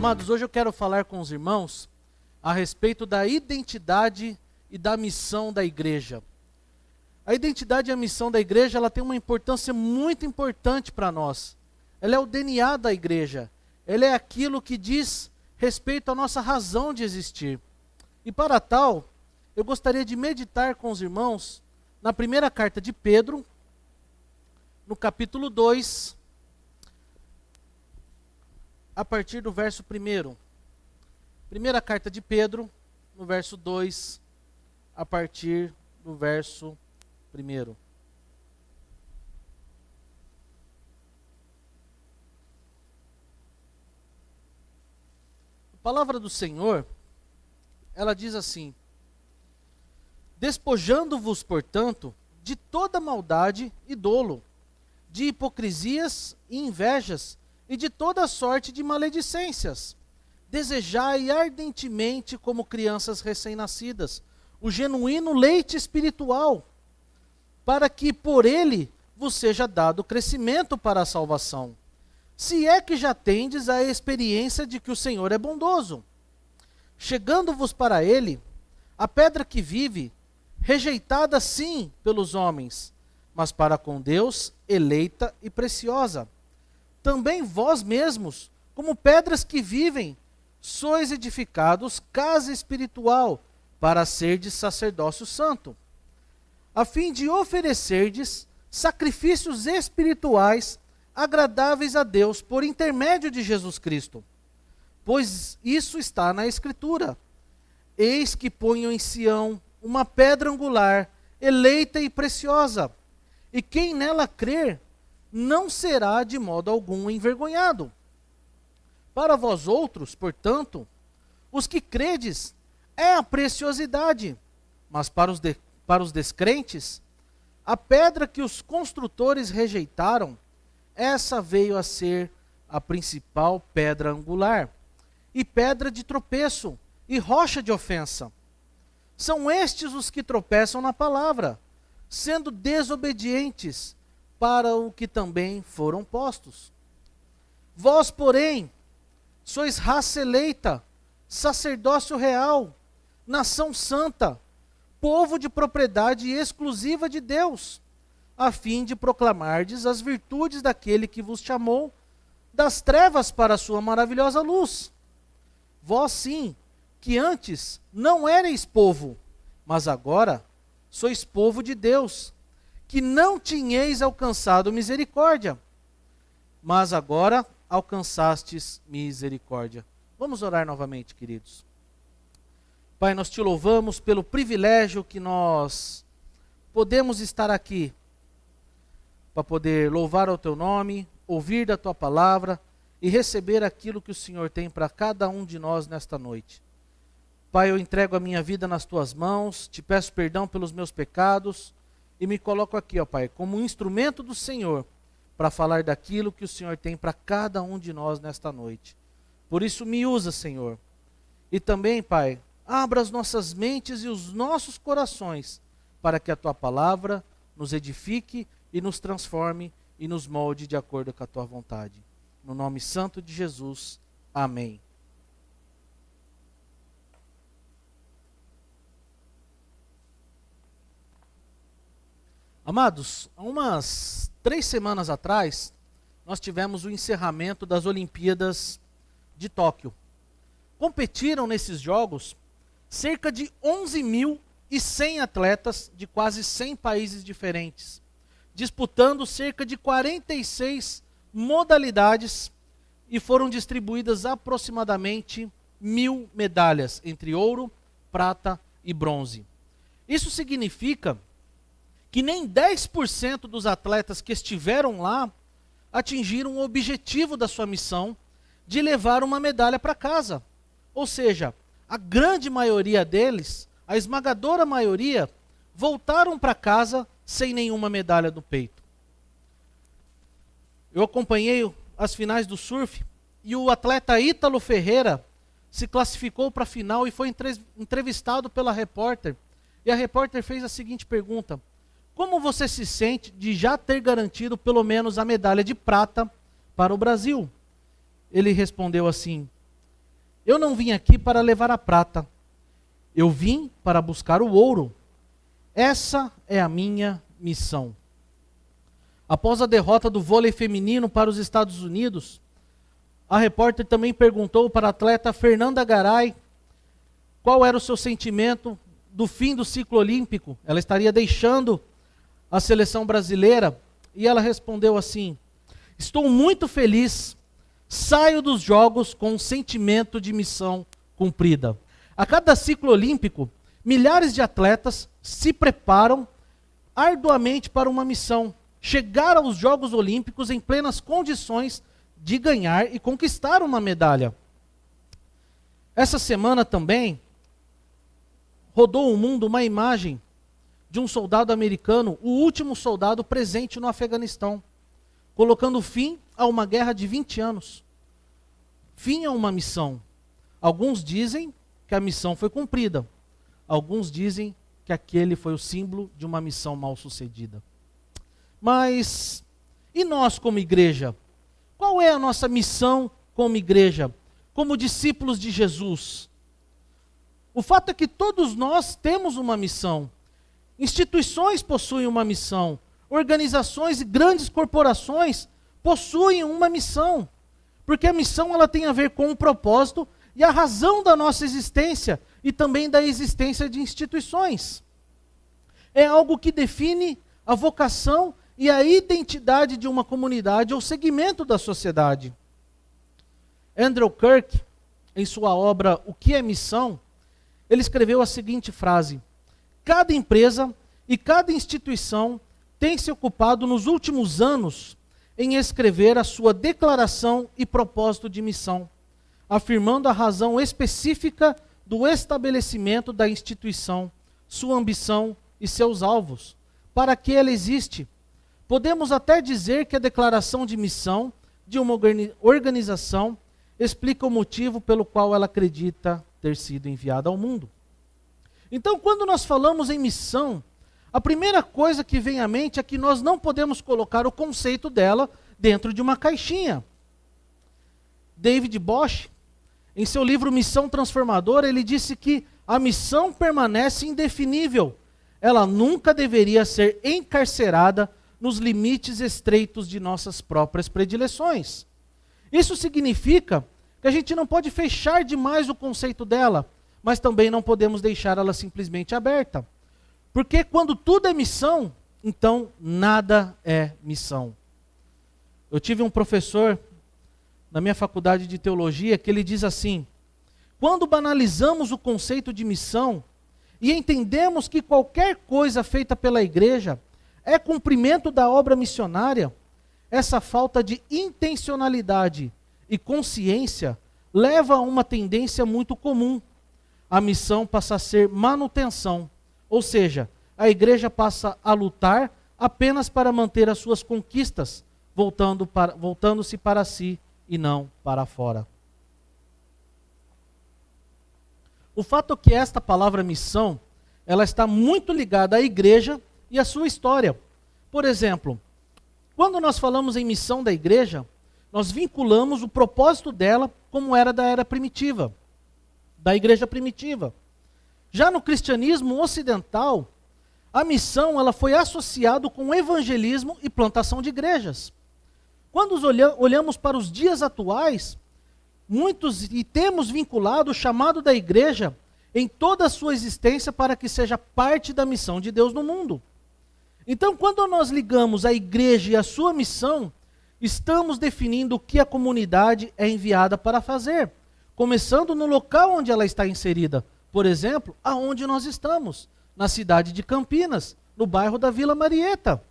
Amados, hoje eu quero falar com os irmãos a respeito da identidade e da missão da igreja. A identidade e a missão da igreja, ela tem uma importância muito importante para nós. Ela é o DNA da igreja. Ela é aquilo que diz respeito à nossa razão de existir. E para tal, eu gostaria de meditar com os irmãos na primeira carta de Pedro, no capítulo 2, a partir do verso 1. Primeira carta de Pedro, no verso 2, a partir do verso 1. A palavra do Senhor, ela diz assim: despojando-vos, portanto, de toda maldade e dolo, de hipocrisias e invejas, e de toda sorte de maledicências. Desejai ardentemente, como crianças recém-nascidas, o genuíno leite espiritual, para que por ele vos seja dado crescimento para a salvação. Se é que já tendes a experiência de que o Senhor é bondoso. Chegando-vos para ele, a pedra que vive, rejeitada sim pelos homens, mas para com Deus eleita e preciosa. Também vós mesmos, como pedras que vivem, sois edificados casa espiritual, para serdes sacerdócio santo, a fim de oferecerdes sacrifícios espirituais agradáveis a Deus por intermédio de Jesus Cristo. Pois isso está na Escritura: eis que ponho em Sião uma pedra angular, eleita e preciosa, e quem nela crer não será de modo algum envergonhado. Para vós outros, portanto, os que credes, é a preciosidade, mas para os descrentes, a pedra que os construtores rejeitaram, essa veio a ser a principal pedra angular, e pedra de tropeço, e rocha de ofensa. São estes os que tropeçam na palavra, sendo desobedientes para o que também foram postos. Vós, porém, sois raça eleita, sacerdócio real, nação santa, povo de propriedade exclusiva de Deus, a fim de proclamardes as virtudes daquele que vos chamou das trevas para a sua maravilhosa luz. Vós sim, que antes não erais povo, mas agora sois povo de Deus, que não tinhais alcançado misericórdia, mas agora alcançastes misericórdia. Vamos orar novamente, queridos. Pai, nós te louvamos pelo privilégio que nós podemos estar aqui, para poder louvar o teu nome, ouvir da tua palavra e receber aquilo que o Senhor tem para cada um de nós nesta noite. Pai, eu entrego a minha vida nas tuas mãos, te peço perdão pelos meus pecados e me coloco aqui, ó Pai, como um instrumento do Senhor para falar daquilo que o Senhor tem para cada um de nós nesta noite. Por isso me usa, Senhor. E também, Pai, abra as nossas mentes e os nossos corações para que a tua palavra nos edifique e nos transforme e nos molde de acordo com a tua vontade. No nome santo de Jesus. Amém. Amados, há umas 3 semanas atrás, nós tivemos o encerramento das Olimpíadas de Tóquio. Competiram nesses jogos cerca de 11.100 atletas de quase 100 países diferentes, disputando cerca de 46 modalidades e foram distribuídas aproximadamente 1.000 medalhas, entre ouro, prata e bronze. Isso significa que nem 10% dos atletas que estiveram lá atingiram o objetivo da sua missão de levar uma medalha para casa. Ou seja, a grande maioria deles, a esmagadora maioria, voltaram para casa sem nenhuma medalha no peito. Eu acompanhei as finais do surf e o atleta Ítalo Ferreira se classificou para a final e foi entrevistado pela repórter. E a repórter fez a seguinte pergunta: como você se sente de já ter garantido pelo menos a medalha de prata para o Brasil? Ele respondeu assim: Eu não vim aqui para levar a prata. Eu vim para buscar o ouro. Essa é a minha missão. Após a derrota do vôlei feminino para os Estados Unidos, a repórter também perguntou para a atleta Fernanda Garay qual era o seu sentimento do fim do ciclo olímpico. Ela estaria deixando a seleção brasileira e ela respondeu assim: estou muito feliz, saio dos jogos com um sentimento de missão cumprida. A cada ciclo olímpico, milhares de atletas se preparam arduamente para uma missão: chegar aos Jogos Olímpicos em plenas condições de ganhar e conquistar uma medalha. Essa semana também rodou o mundo uma imagem de um soldado americano, o último soldado presente no Afeganistão, colocando fim a uma guerra de 20 anos. Fim a uma missão. Alguns dizem que a missão foi cumprida. Alguns dizem que aquele foi o símbolo de uma missão mal sucedida. Mas, e nós como igreja? Qual é a nossa missão como igreja? Como discípulos de Jesus? O fato é que todos nós temos uma missão. Instituições possuem uma missão. Organizações e grandes corporações possuem uma missão. Porque a missão ela tem a ver com o propósito e a razão da nossa existência e também da existência de instituições. É algo que define a vocação e a identidade de uma comunidade ou segmento da sociedade. Andrew Kirk, em sua obra O que é Missão, ele escreveu a seguinte frase: cada empresa e cada instituição tem se ocupado nos últimos anos em escrever a sua declaração e propósito de missão, afirmando a razão específica do estabelecimento da instituição, sua ambição e seus alvos, para que ela existe. Podemos até dizer que a declaração de missão de uma organização explica o motivo pelo qual ela acredita ter sido enviada ao mundo. Então, quando nós falamos em missão, a primeira coisa que vem à mente é que nós não podemos colocar o conceito dela dentro de uma caixinha. David Bosch, em seu livro Missão Transformadora, ele disse que a missão permanece indefinível. Ela nunca deveria ser encarcerada nos limites estreitos de nossas próprias predileções. Isso significa que a gente não pode fechar demais o conceito dela, mas também não podemos deixar ela simplesmente aberta. Porque quando tudo é missão, então nada é missão. Eu tive um professor na minha faculdade de teologia que ele diz assim: quando banalizamos o conceito de missão e entendemos que qualquer coisa feita pela igreja é cumprimento da obra missionária, essa falta de intencionalidade e consciência leva a uma tendência muito comum. A missão passa a ser manutenção, ou seja, a igreja passa a lutar apenas para manter as suas conquistas, voltando-se para si e não para fora. O fato é que esta palavra missão, ela está muito ligada à igreja e à sua história. Por exemplo, quando nós falamos em missão da igreja, nós vinculamos o propósito dela como era da era primitiva, da igreja primitiva. Já no cristianismo ocidental, a missão ela foi associada com evangelismo e plantação de igrejas. Quando olhamos para os dias atuais, temos vinculado o chamado da igreja em toda a sua existência para que seja parte da missão de Deus no mundo. Então, quando nós ligamos a igreja e a sua missão, estamos definindo o que a comunidade é enviada para fazer, começando no local onde ela está inserida. Por exemplo, aonde nós estamos, na cidade de Campinas, no bairro da Vila Marieta.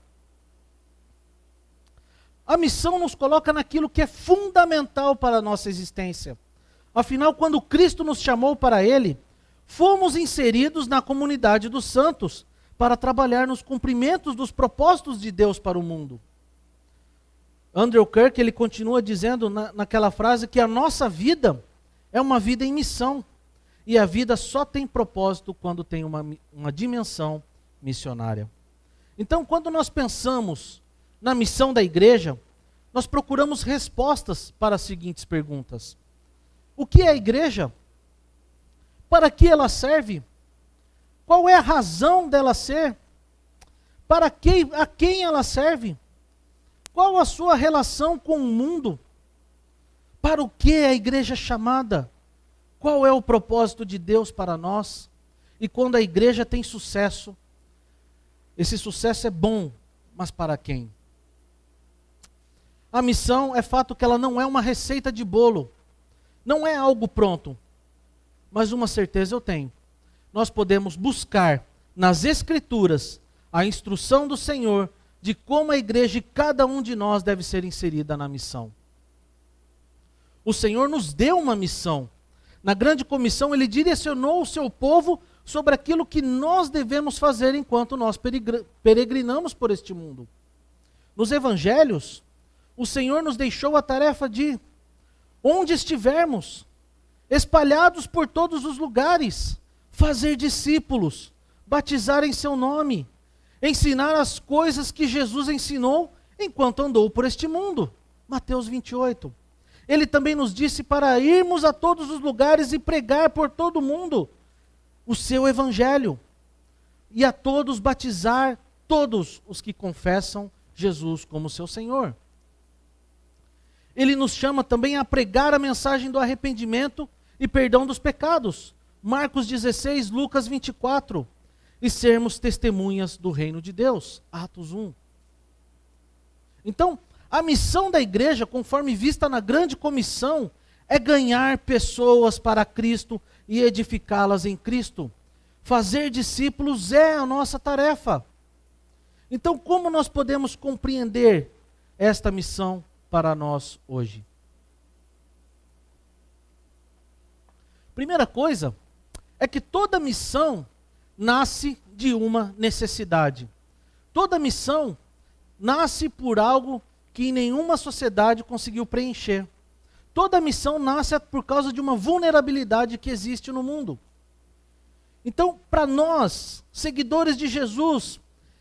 A missão nos coloca naquilo que é fundamental para a nossa existência. Afinal, quando Cristo nos chamou para Ele, fomos inseridos na comunidade dos santos para trabalhar nos cumprimentos dos propósitos de Deus para o mundo. Andrew Kirk, ele continua dizendo naquela frase que a nossa vida é uma vida em missão. E a vida só tem propósito quando tem uma dimensão missionária. Então, quando nós pensamos na missão da igreja, nós procuramos respostas para as seguintes perguntas. O que é a igreja? Para que ela serve? Qual é a razão dela ser? A quem ela serve? Qual a sua relação com o mundo? Para o que a igreja é chamada? Qual é o propósito de Deus para nós? E quando a igreja tem sucesso, esse sucesso é bom, mas para quem? A missão é fato que ela não é uma receita de bolo, não é algo pronto, mas uma certeza eu tenho. Nós podemos buscar nas Escrituras a instrução do Senhor de como a igreja e cada um de nós deve ser inserida na missão. O Senhor nos deu uma missão. Na grande comissão, Ele direcionou o seu povo sobre aquilo que nós devemos fazer enquanto nós peregrinamos por este mundo. Nos evangelhos, o Senhor nos deixou a tarefa de, onde estivermos, espalhados por todos os lugares, fazer discípulos, batizar em seu nome, ensinar as coisas que Jesus ensinou enquanto andou por este mundo. Mateus 28. Ele também nos disse para irmos a todos os lugares e pregar por todo o mundo o seu evangelho. E a todos batizar todos os que confessam Jesus como seu Senhor. Ele nos chama também a pregar a mensagem do arrependimento e perdão dos pecados. Marcos 16, Lucas 24. E sermos testemunhas do reino de Deus. Atos 1. Então, a missão da igreja, conforme vista na grande comissão, é ganhar pessoas para Cristo e edificá-las em Cristo. Fazer discípulos é a nossa tarefa. Então, como nós podemos compreender esta missão para nós hoje? Primeira coisa é que toda missão nasce de uma necessidade. Toda missão nasce por algo que nenhuma sociedade conseguiu preencher. Toda missão nasce por causa de uma vulnerabilidade que existe no mundo. Então, para nós, seguidores de Jesus,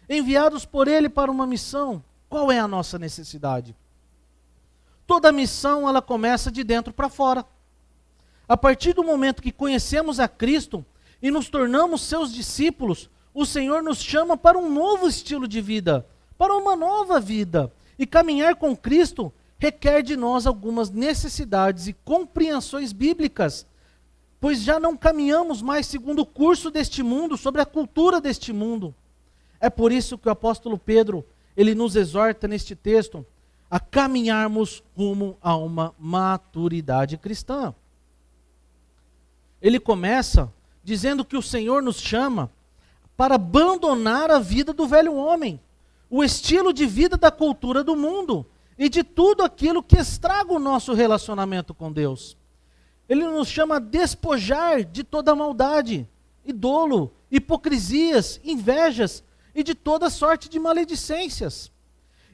enviados por Ele para uma missão, qual é a nossa necessidade? Toda missão, ela começa de dentro para fora. A partir do momento que conhecemos a Cristo e nos tornamos seus discípulos, o Senhor nos chama para um novo estilo de vida, para uma nova vida. E caminhar com Cristo requer de nós algumas necessidades e compreensões bíblicas, pois já não caminhamos mais segundo o curso deste mundo, sobre a cultura deste mundo. É por isso que o apóstolo Pedro, ele nos exorta neste texto a caminharmos rumo a uma maturidade cristã. Ele começa dizendo que o Senhor nos chama para abandonar a vida do velho homem, o estilo de vida da cultura do mundo e de tudo aquilo que estraga o nosso relacionamento com Deus. Ele nos chama a despojar de toda maldade, e dolo, hipocrisias, invejas e de toda sorte de maledicências.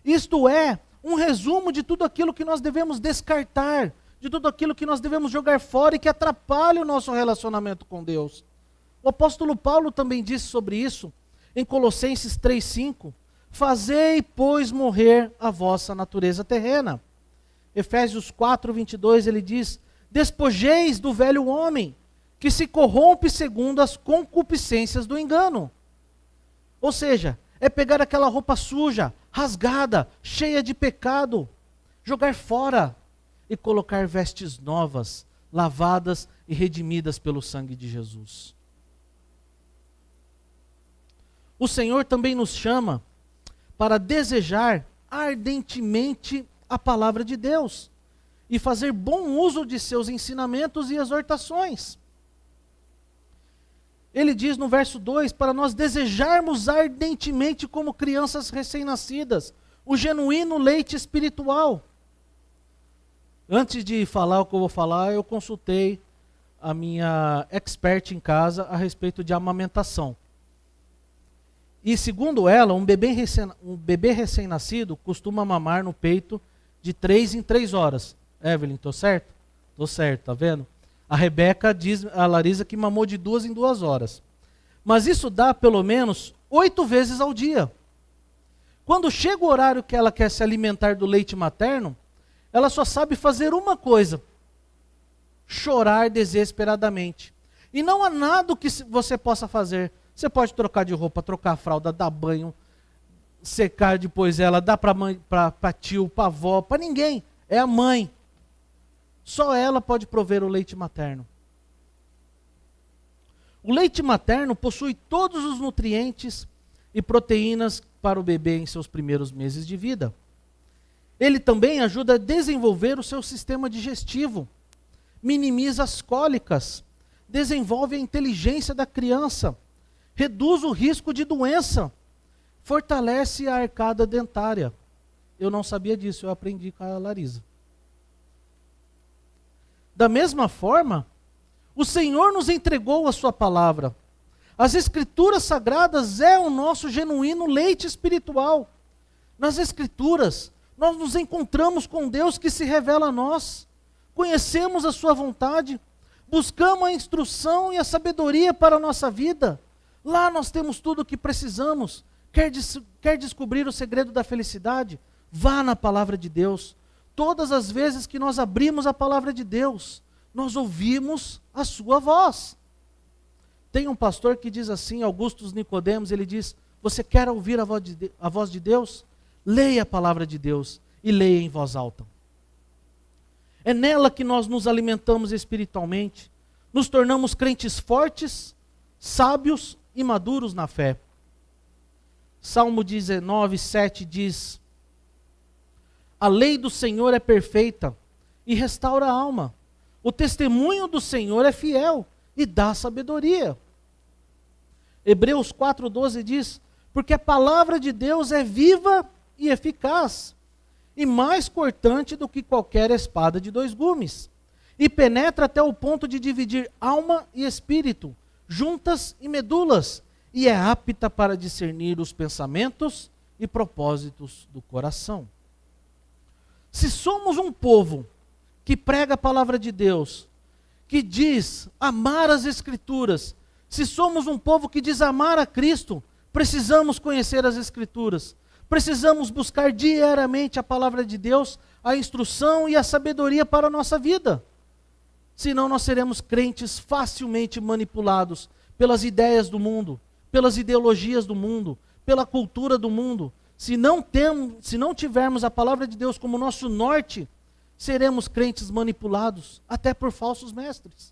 Isto é um resumo de tudo aquilo que nós devemos descartar, de tudo aquilo que nós devemos jogar fora e que atrapalha o nosso relacionamento com Deus. O apóstolo Paulo também disse sobre isso em Colossenses 3,5. Fazei, pois, morrer a vossa natureza terrena. Efésios 4:22, ele diz: despojeis do velho homem, que se corrompe segundo as concupiscências do engano. Ou seja, é pegar aquela roupa suja, rasgada, cheia de pecado, jogar fora e colocar vestes novas, lavadas e redimidas pelo sangue de Jesus. O Senhor também nos chama para desejar ardentemente a palavra de Deus e fazer bom uso de seus ensinamentos e exortações. Ele diz no verso 2, para nós desejarmos ardentemente como crianças recém-nascidas, o genuíno leite espiritual. Antes de falar o que eu vou falar, eu consultei a minha expert em casa a respeito de amamentação. E segundo ela, um bebê recém-nascido costuma mamar no peito de 3 em 3 horas. Evelyn, estou certo? Estou certo, tá vendo? A Rebeca diz a Larisa que mamou de 2 em 2 horas. Mas isso dá pelo menos 8 vezes ao dia. Quando chega o horário que ela quer se alimentar do leite materno, ela só sabe fazer uma coisa: chorar desesperadamente. E não há nada que você possa fazer. Você pode trocar de roupa, trocar a fralda, dar banho, secar depois ela, dar para tio, para avó, para ninguém. É a mãe. Só ela pode prover o leite materno. O leite materno possui todos os nutrientes e proteínas para o bebê em seus primeiros meses de vida. Ele também ajuda a desenvolver o seu sistema digestivo, minimiza as cólicas, desenvolve a inteligência da criança, reduz o risco de doença, fortalece a arcada dentária. Eu não sabia disso, eu aprendi com a Larisa. Da mesma forma, o Senhor nos entregou a sua palavra. As Escrituras Sagradas é o nosso genuíno leite espiritual. Nas Escrituras, nós nos encontramos com Deus que se revela a nós. Conhecemos a sua vontade, buscamos a instrução e a sabedoria para a nossa vida. Lá nós temos tudo o que precisamos. Quer descobrir o segredo da felicidade? Vá na palavra de Deus. Todas as vezes que nós abrimos a palavra de Deus, nós ouvimos a sua voz. Tem um pastor que diz assim, Augustus Nicodemos, ele diz: você quer ouvir a voz de Deus? Leia a palavra de Deus e leia em voz alta. É nela que nós nos alimentamos espiritualmente, nos tornamos crentes fortes, sábios e maduros na fé. Salmo 19, 7 diz: a lei do Senhor é perfeita e restaura a alma. O testemunho do Senhor é fiel e dá sabedoria. Hebreus 4,12 diz: porque a palavra de Deus é viva e eficaz, e mais cortante do que qualquer espada de 2 gumes, e penetra até o ponto de dividir alma e espírito, juntas e medulas, e é apta para discernir os pensamentos e propósitos do coração. Se somos um povo que prega a palavra de Deus, que diz amar as Escrituras, se somos um povo que diz amar a Cristo, precisamos conhecer as Escrituras, precisamos buscar diariamente a palavra de Deus, a instrução e a sabedoria para a nossa vida. Senão nós seremos crentes facilmente manipulados pelas ideias do mundo, pelas ideologias do mundo, pela cultura do mundo. Se não tivermos a palavra de Deus como nosso norte, seremos crentes manipulados, até por falsos mestres.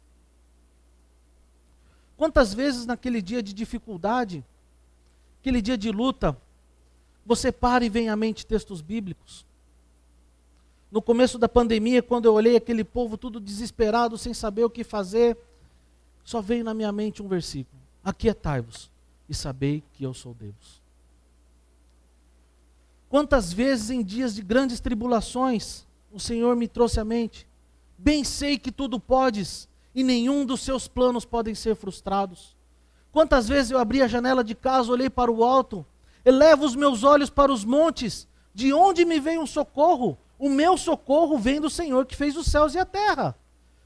Quantas vezes naquele dia de dificuldade, aquele dia de luta, você para e vem à mente textos bíblicos? No começo da pandemia, quando eu olhei aquele povo tudo desesperado, sem saber o que fazer, só veio na minha mente um versículo: aquietai-vos e sabei que eu sou Deus. Quantas vezes em dias de grandes tribulações, o Senhor me trouxe à mente: bem sei que tudo podes, e nenhum dos seus planos podem ser frustrados. Quantas vezes eu abri a janela de casa, olhei para o alto, elevo os meus olhos para os montes, de onde me vem um socorro? O meu socorro vem do Senhor que fez os céus e a terra.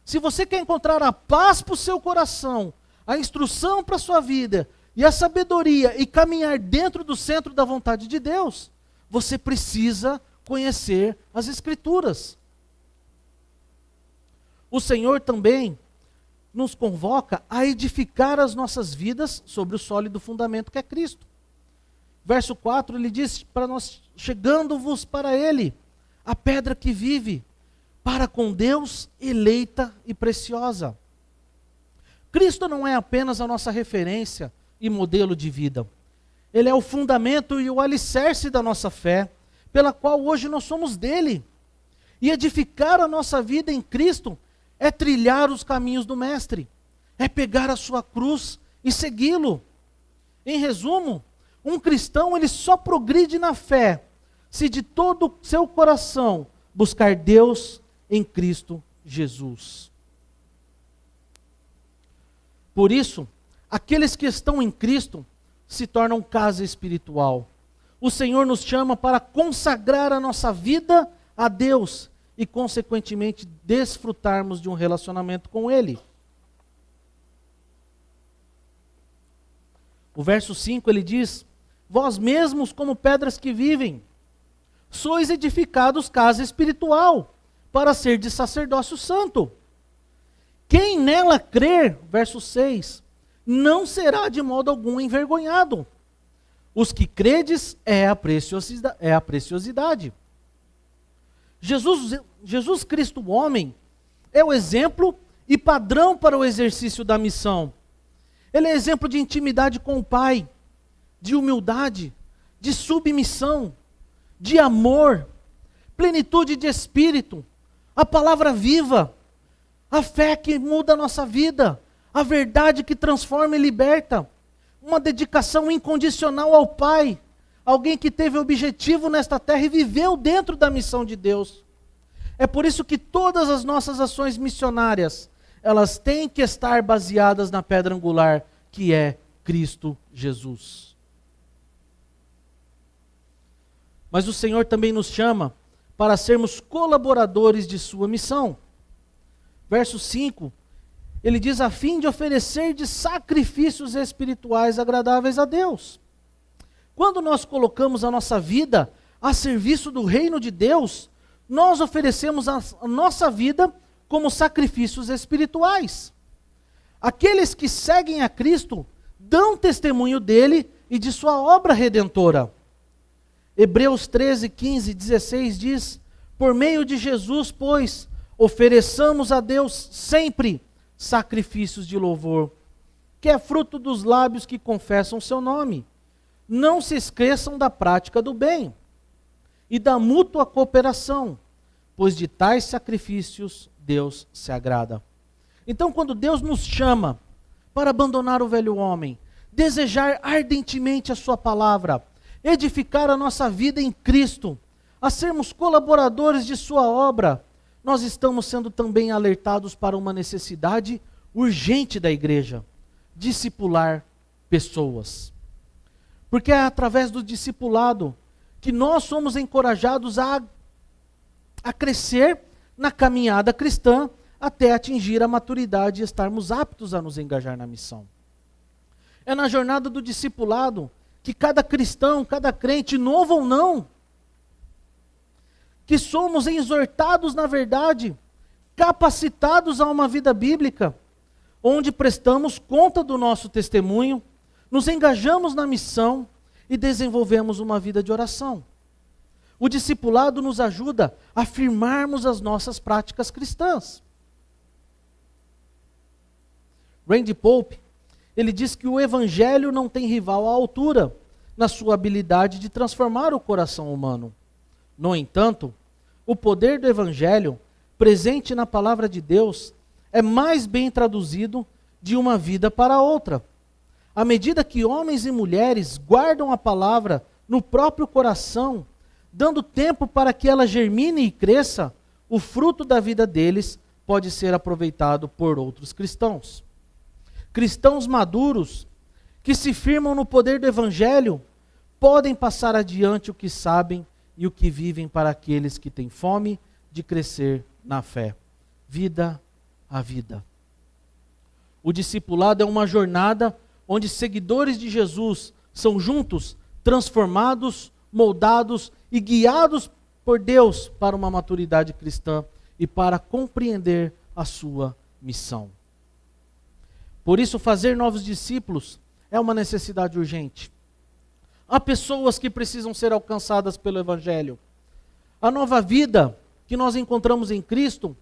Se você quer encontrar a paz para o seu coração, a instrução para a sua vida, e a sabedoria, e caminhar dentro do centro da vontade de Deus, você precisa conhecer as Escrituras. O Senhor também nos convoca a edificar as nossas vidas sobre o sólido fundamento que é Cristo. Verso 4, ele diz para nós: chegando-vos para Ele, a pedra que vive, para com Deus eleita e preciosa. Cristo não é apenas a nossa referência e modelo de vida. Ele é o fundamento e o alicerce da nossa fé, pela qual hoje nós somos dele. E edificar a nossa vida em Cristo é trilhar os caminhos do Mestre, é pegar a sua cruz e segui-lo. Em resumo, um cristão ele só progride na fé se de todo o seu coração buscar Deus em Cristo Jesus. Por isso, aqueles que estão em Cristo se tornam casa espiritual. O Senhor nos chama para consagrar a nossa vida a Deus e, consequentemente, desfrutarmos de um relacionamento com Ele. O verso 5 ele diz: vós mesmos, como pedras que vivem, sois edificados casa espiritual, para ser de sacerdócio santo, Quem nela crer, verso 6, não será de modo algum envergonhado. Os que credes é a preciosidade. Jesus Cristo, homem, é o exemplo e padrão para o exercício da missão. Ele é exemplo de intimidade com o Pai, de humildade, de submissão, de amor, plenitude de espírito, a palavra viva, a fé que muda a nossa vida, a verdade que transforma e liberta, uma dedicação incondicional ao Pai, alguém que teve objetivo nesta terra e viveu dentro da missão de Deus. É por isso que todas as nossas ações missionárias, elas têm que estar baseadas na pedra angular, que é Cristo Jesus. Mas o Senhor também nos chama para sermos colaboradores de sua missão. Verso 5, ele diz: a fim de oferecer de sacrifícios espirituais agradáveis a Deus. Quando nós colocamos a nossa vida a serviço do reino de Deus, nós oferecemos a nossa vida como sacrifícios espirituais. Aqueles que seguem a Cristo dão testemunho dele e de sua obra redentora. Hebreus 13, 15, 16 diz: por meio de Jesus, pois, ofereçamos a Deus sempre sacrifícios de louvor, que é fruto dos lábios que confessam o seu nome. Não se esqueçam da prática do bem e da mútua cooperação, pois de tais sacrifícios Deus se agrada. Então, quando Deus nos chama para abandonar o velho homem, desejar ardentemente a sua palavra, edificar a nossa vida em Cristo, a sermos colaboradores de sua obra, nós estamos sendo também alertados para uma necessidade urgente da igreja: discipular pessoas. Porque é através do discipulado que nós somos encorajados a crescer na caminhada cristã até atingir a maturidade e estarmos aptos a nos engajar na missão. É na jornada do discipulado que cada cristão, cada crente, novo ou não, que somos exortados na verdade, capacitados a uma vida bíblica, onde prestamos conta do nosso testemunho, nos engajamos na missão e desenvolvemos uma vida de oração. O discipulado nos ajuda a afirmarmos as nossas práticas cristãs. Randy Pope, ele diz que o evangelho não tem rival à altura na sua habilidade de transformar o coração humano. No entanto, o poder do evangelho, presente na palavra de Deus, é mais bem traduzido de uma vida para outra. À medida que homens e mulheres guardam a palavra no próprio coração, dando tempo para que ela germine e cresça, o fruto da vida deles pode ser aproveitado por outros cristãos. Cristãos maduros, que se firmam no poder do evangelho, podem passar adiante o que sabem e o que vivem para aqueles que têm fome de crescer na fé. Vida a vida. O discipulado é uma jornada onde seguidores de Jesus são juntos transformados, moldados e guiados por Deus para uma maturidade cristã e para compreender a sua missão. Por isso, fazer novos discípulos é uma necessidade urgente. Há pessoas que precisam ser alcançadas pelo Evangelho. A nova vida que nós encontramos em Cristo,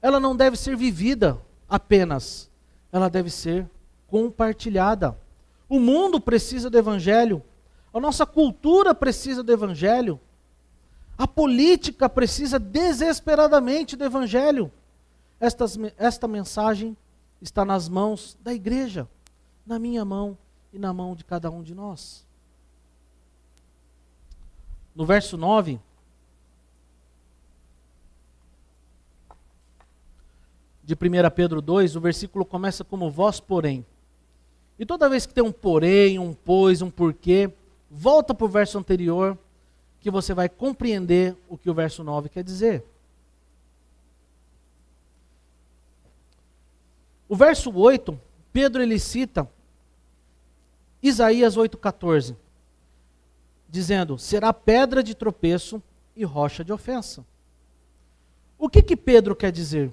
ela não deve ser vivida apenas, ela deve ser compartilhada. O mundo precisa do Evangelho, a nossa cultura precisa do Evangelho, a política precisa desesperadamente do Evangelho. Esta mensagem está nas mãos da igreja, na minha mão e na mão de cada um de nós. No verso 9, de 1 Pedro 2, o versículo começa como vós, porém. E toda vez que tem um porém, um pois, um porquê, volta para o verso anterior, que você vai compreender o que o verso 9 quer dizer. O verso 8, Pedro ele cita Isaías 8,14, dizendo: será pedra de tropeço e rocha de ofensa. O que Pedro quer dizer?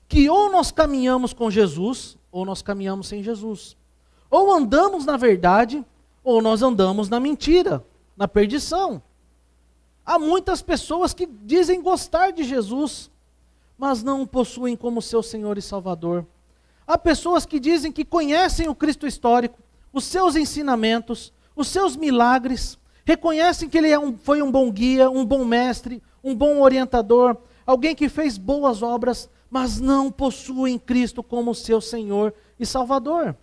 que ou nós caminhamos com Jesus, ou nós caminhamos sem Jesus. Ou andamos na verdade, ou nós andamos na mentira, na perdição. Há muitas pessoas que dizem gostar de Jesus, mas não o possuem como seu Senhor e Salvador. Há pessoas que dizem que conhecem o Cristo histórico, os seus ensinamentos, os seus milagres, reconhecem que ele foi um bom guia, um bom mestre, um bom orientador, alguém que fez boas obras, mas não possuem Cristo como seu Senhor e Salvador.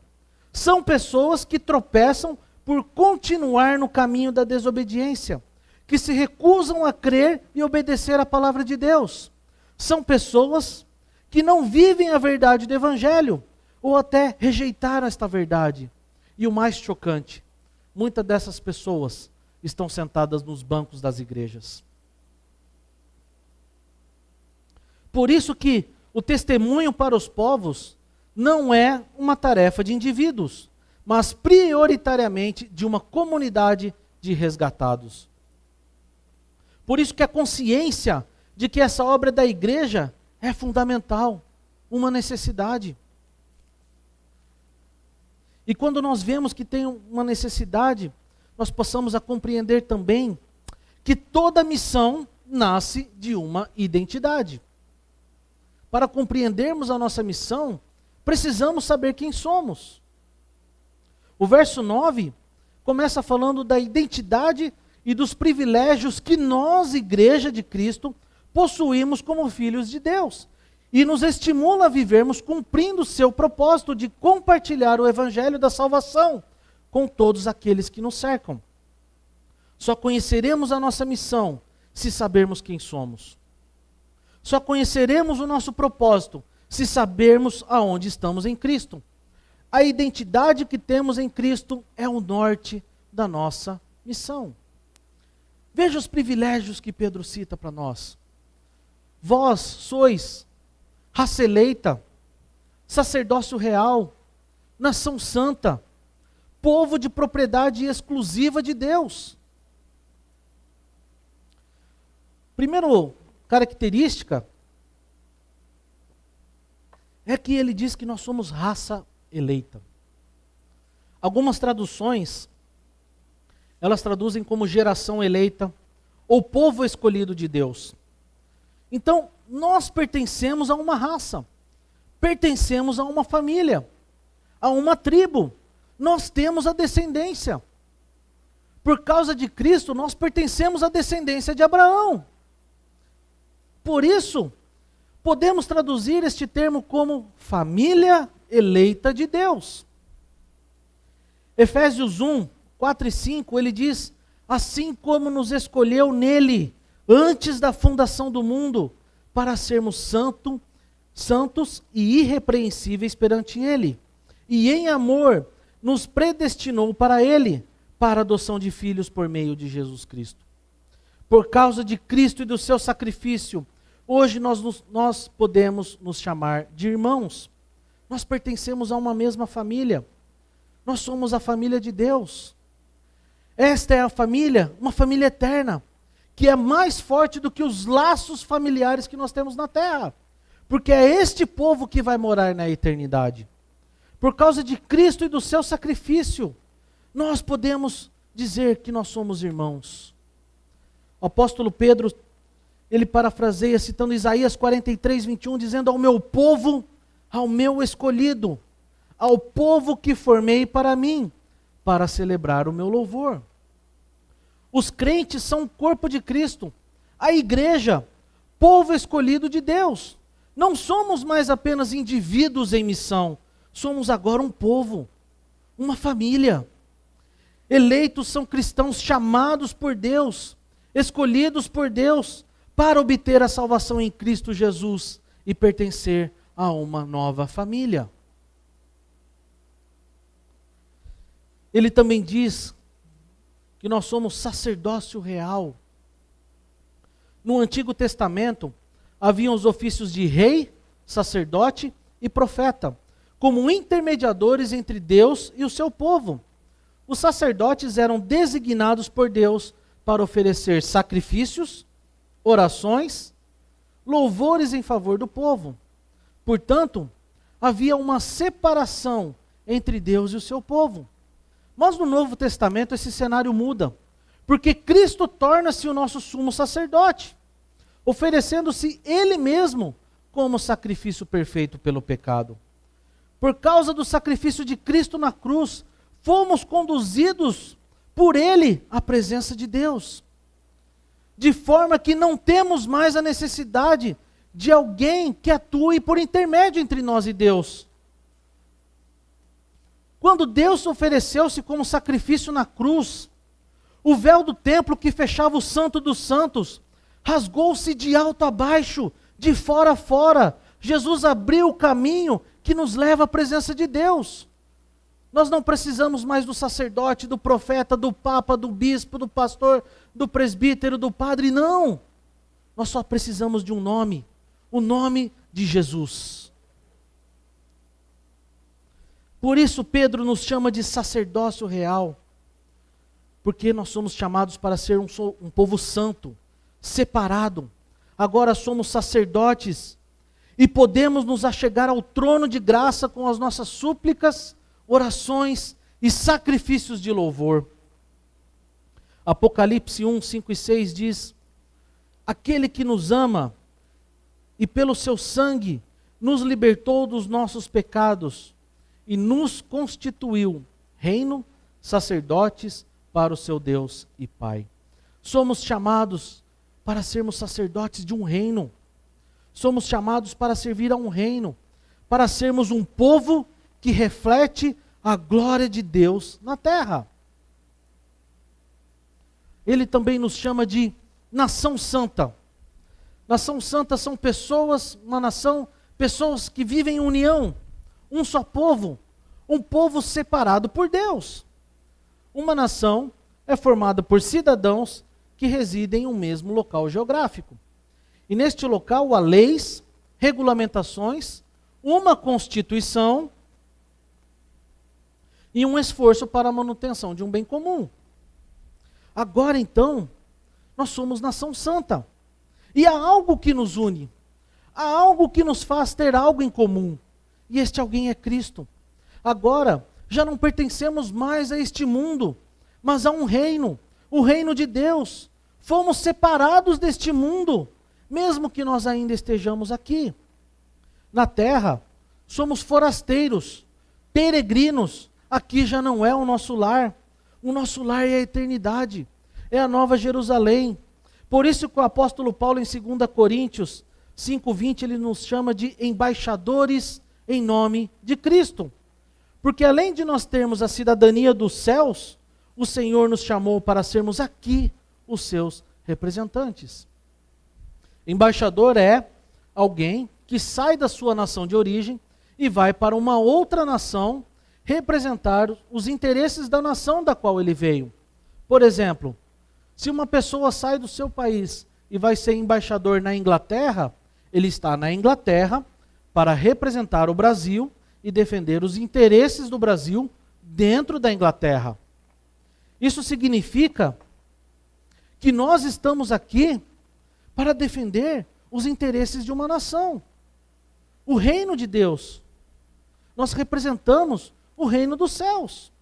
São pessoas que tropeçam por continuar no caminho da desobediência, que se recusam a crer e obedecer à palavra de Deus. São pessoas que não vivem a verdade do Evangelho, ou até rejeitaram esta verdade. E o mais chocante, muitas dessas pessoas estão sentadas nos bancos das igrejas. Por isso que o testemunho para os povos não é uma tarefa de indivíduos, mas prioritariamente de uma comunidade de resgatados. Por isso que a consciência de que essa obra da igreja é fundamental, uma necessidade. E quando nós vemos que tem uma necessidade, nós possamos a compreender também que toda missão nasce de uma identidade. Para compreendermos a nossa missão, precisamos saber quem somos. O verso 9 começa falando da identidade e dos privilégios que nós, Igreja de Cristo, possuímos como filhos de Deus. E nos estimula a vivermos cumprindo o seu propósito de compartilhar o evangelho da salvação com todos aqueles que nos cercam. Só conheceremos a nossa missão se sabermos quem somos. Só conheceremos o nosso propósito se sabermos aonde estamos em Cristo. A identidade que temos em Cristo é o norte da nossa missão. Veja os privilégios que Pedro cita para nós. Vós sois raça eleita, sacerdócio real, nação santa, povo de propriedade exclusiva de Deus. Primeiro característica é que ele diz que nós somos raça eleita. Algumas traduções, elas traduzem como geração eleita, ou povo escolhido de Deus. Então, nós pertencemos a uma raça, pertencemos a uma família, a uma tribo. Nós temos a descendência. Por causa de Cristo, nós pertencemos à descendência de Abraão. Por isso, podemos traduzir este termo como família eleita de Deus. Efésios 1, 4 e 5, ele diz: assim como nos escolheu nele, antes da fundação do mundo, para sermos santos e irrepreensíveis perante ele. E em amor, nos predestinou para ele, para a adoção de filhos por meio de Jesus Cristo. Por causa de Cristo e do seu sacrifício, hoje nós podemos nos chamar de irmãos. Nós pertencemos a uma mesma família. Nós somos a família de Deus. Esta é a família, uma família eterna, que é mais forte do que os laços familiares que nós temos na terra. Porque é este povo que vai morar na eternidade. Por causa de Cristo e do seu sacrifício, nós podemos dizer que nós somos irmãos. O apóstolo Pedro, ele parafraseia citando Isaías 43, 21, dizendo: ao meu povo, ao meu escolhido, ao povo que formei para mim, para celebrar o meu louvor. Os crentes são o corpo de Cristo, a igreja, povo escolhido de Deus. Não somos mais apenas indivíduos em missão, somos agora um povo, uma família. Eleitos são cristãos chamados por Deus, escolhidos por Deus, para obter a salvação em Cristo Jesus e pertencer a uma nova família. Ele também diz que nós somos sacerdócio real. No Antigo Testamento, haviam os ofícios de rei, sacerdote e profeta, como intermediadores entre Deus e o seu povo. Os sacerdotes eram designados por Deus para oferecer sacrifícios, orações, louvores em favor do povo. Portanto, havia uma separação entre Deus e o seu povo. Mas no Novo Testamento esse cenário muda, porque Cristo torna-se o nosso sumo sacerdote, oferecendo-se Ele mesmo como sacrifício perfeito pelo pecado. Por causa do sacrifício de Cristo na cruz, fomos conduzidos por Ele à presença de Deus. De forma que não temos mais a necessidade de alguém que atue por intermédio entre nós e Deus. Quando Deus ofereceu-se como sacrifício na cruz, o véu do templo que fechava o Santo dos Santos rasgou-se de alto a baixo, de fora a fora. Jesus abriu o caminho que nos leva à presença de Deus. Nós não precisamos mais do sacerdote, do profeta, do papa, do bispo, do pastor, do presbítero, do padre, não. Nós só precisamos de um nome, o nome de Jesus. Por isso Pedro nos chama de sacerdócio real, porque nós somos chamados para ser um povo santo, separado. Agora somos sacerdotes e podemos nos achegar ao trono de graça com as nossas súplicas, orações e sacrifícios de louvor. Apocalipse 1, 5 e 6 diz: aquele que nos ama e pelo seu sangue nos libertou dos nossos pecados e nos constituiu reino, sacerdotes para o seu Deus e Pai. Somos chamados para sermos sacerdotes de um reino. Somos chamados para servir a um reino, para sermos um povo que reflete a glória de Deus na terra. Ele também nos chama de nação santa. Nação santa são pessoas, uma nação, pessoas que vivem em união, um só povo, um povo separado por Deus. Uma nação é formada por cidadãos que residem em um mesmo local geográfico. E neste local há leis, regulamentações, uma constituição e um esforço para a manutenção de um bem comum. Agora então, nós somos nação santa. E há algo que nos une. Há algo que nos faz ter algo em comum. E este alguém é Cristo. Agora, já não pertencemos mais a este mundo, mas a um reino, o reino de Deus. Fomos separados deste mundo, mesmo que nós ainda estejamos aqui. Na terra, somos forasteiros, peregrinos. Aqui já não é o nosso lar. O nosso lar é a eternidade, é a Nova Jerusalém. Por isso que o apóstolo Paulo em 2 Coríntios 5:20, ele nos chama de embaixadores em nome de Cristo. Porque além de nós termos a cidadania dos céus, o Senhor nos chamou para sermos aqui os seus representantes. Embaixador é alguém que sai da sua nação de origem e vai para uma outra nação representar os interesses da nação da qual ele veio. Por exemplo, se uma pessoa sai do seu país e vai ser embaixador na Inglaterra, ele está na Inglaterra para representar o Brasil e defender os interesses do Brasil dentro da Inglaterra. Isso significa que nós estamos aqui para defender os interesses de uma nação, o reino de Deus. Nós representamos o reino dos céus.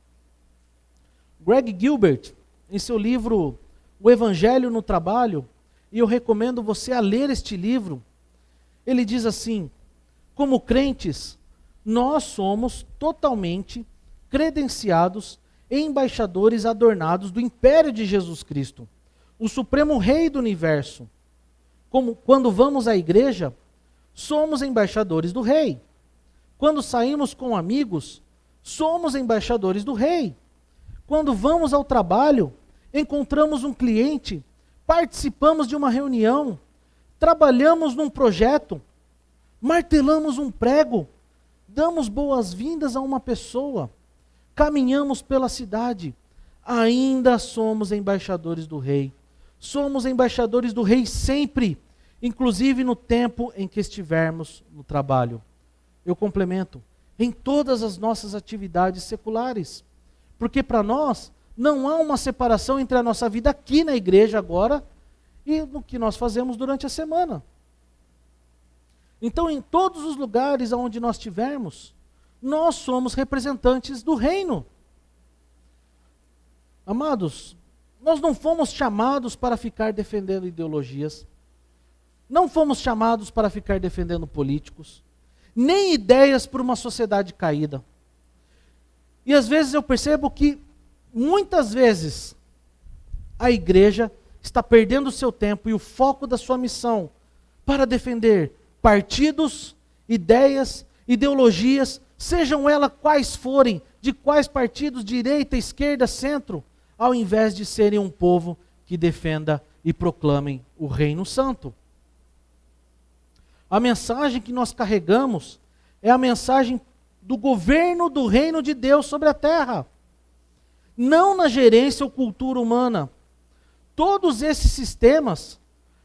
Greg Gilbert, em seu livro O Evangelho no Trabalho, e eu recomendo você a ler este livro, ele diz assim: como crentes, nós somos totalmente credenciados e embaixadores adornados do império de Jesus Cristo, o supremo rei do universo. Quando vamos à igreja, somos embaixadores do rei. Quando saímos com amigos, somos embaixadores do rei. Quando vamos ao trabalho, encontramos um cliente, participamos de uma reunião, trabalhamos num projeto, martelamos um prego, damos boas-vindas a uma pessoa, caminhamos pela cidade, ainda somos embaixadores do rei. Somos embaixadores do rei sempre, inclusive no tempo em que estivermos no trabalho. Eu complemento, em todas as nossas atividades seculares. Porque para nós, não há uma separação entre a nossa vida aqui na igreja agora e no que nós fazemos durante a semana. Então, em todos os lugares onde nós estivermos, nós somos representantes do reino. Amados, nós não fomos chamados para ficar defendendo ideologias, não fomos chamados para ficar defendendo políticos, nem ideias por uma sociedade caída. E às vezes eu percebo que, muitas vezes, a igreja está perdendo o seu tempo e o foco da sua missão para defender partidos, ideias, ideologias, sejam elas quais forem, de quais partidos, direita, esquerda, centro, ao invés de serem um povo que defenda e proclamem o Reino Santo. A mensagem que nós carregamos é a mensagem do governo do reino de Deus sobre a terra, não na gerência ou cultura humana. Todos esses sistemas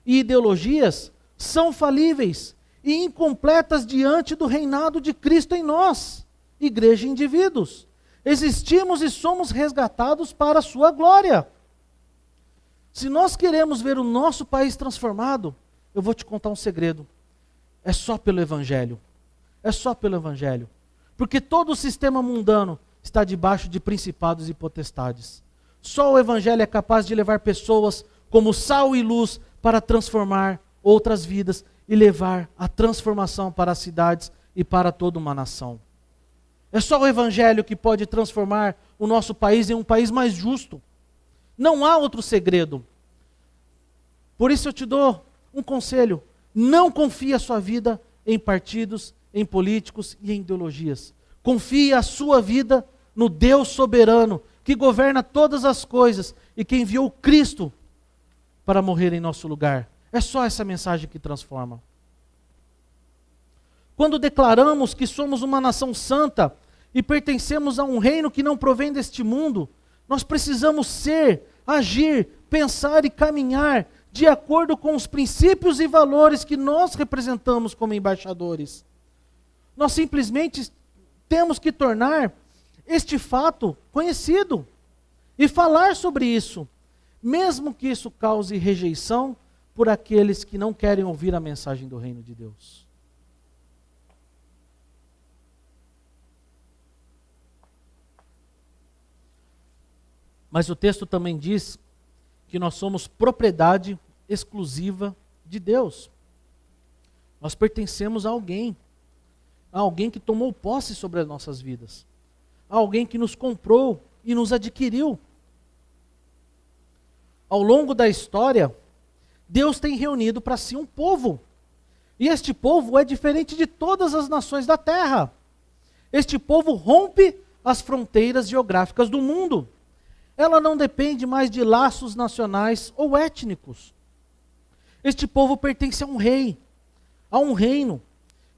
e ideologias são falíveis e incompletas diante do reinado de Cristo em nós, igreja e indivíduos. Existimos e somos resgatados para a sua glória. Se nós queremos ver o nosso país transformado, eu vou te contar um segredo. É só pelo Evangelho. É só pelo Evangelho. Porque todo o sistema mundano está debaixo de principados e potestades. Só o Evangelho é capaz de levar pessoas como sal e luz para transformar outras vidas e levar a transformação para as cidades e para toda uma nação. É só o Evangelho que pode transformar o nosso país em um país mais justo. Não há outro segredo. Por isso eu te dou um conselho. Não confie a sua vida em partidos, em políticos e em ideologias. Confie a sua vida no Deus soberano, que governa todas as coisas e que enviou Cristo para morrer em nosso lugar. É só essa mensagem que transforma. Quando declaramos que somos uma nação santa e pertencemos a um reino que não provém deste mundo, nós precisamos ser, agir, pensar e caminhar de acordo com os princípios e valores que nós representamos como embaixadores. Nós simplesmente temos que tornar este fato conhecido e falar sobre isso, mesmo que isso cause rejeição por aqueles que não querem ouvir a mensagem do reino de Deus. Mas o texto também diz que nós somos propriedade exclusiva de Deus. Nós pertencemos a alguém que tomou posse sobre as nossas vidas, a alguém que nos comprou e nos adquiriu. Ao longo da história, Deus tem reunido para si um povo, e este povo é diferente de todas as nações da terra. Este povo rompe as fronteiras geográficas do mundo. Ela não depende mais de laços nacionais ou étnicos. Este povo pertence a um rei, a um reino,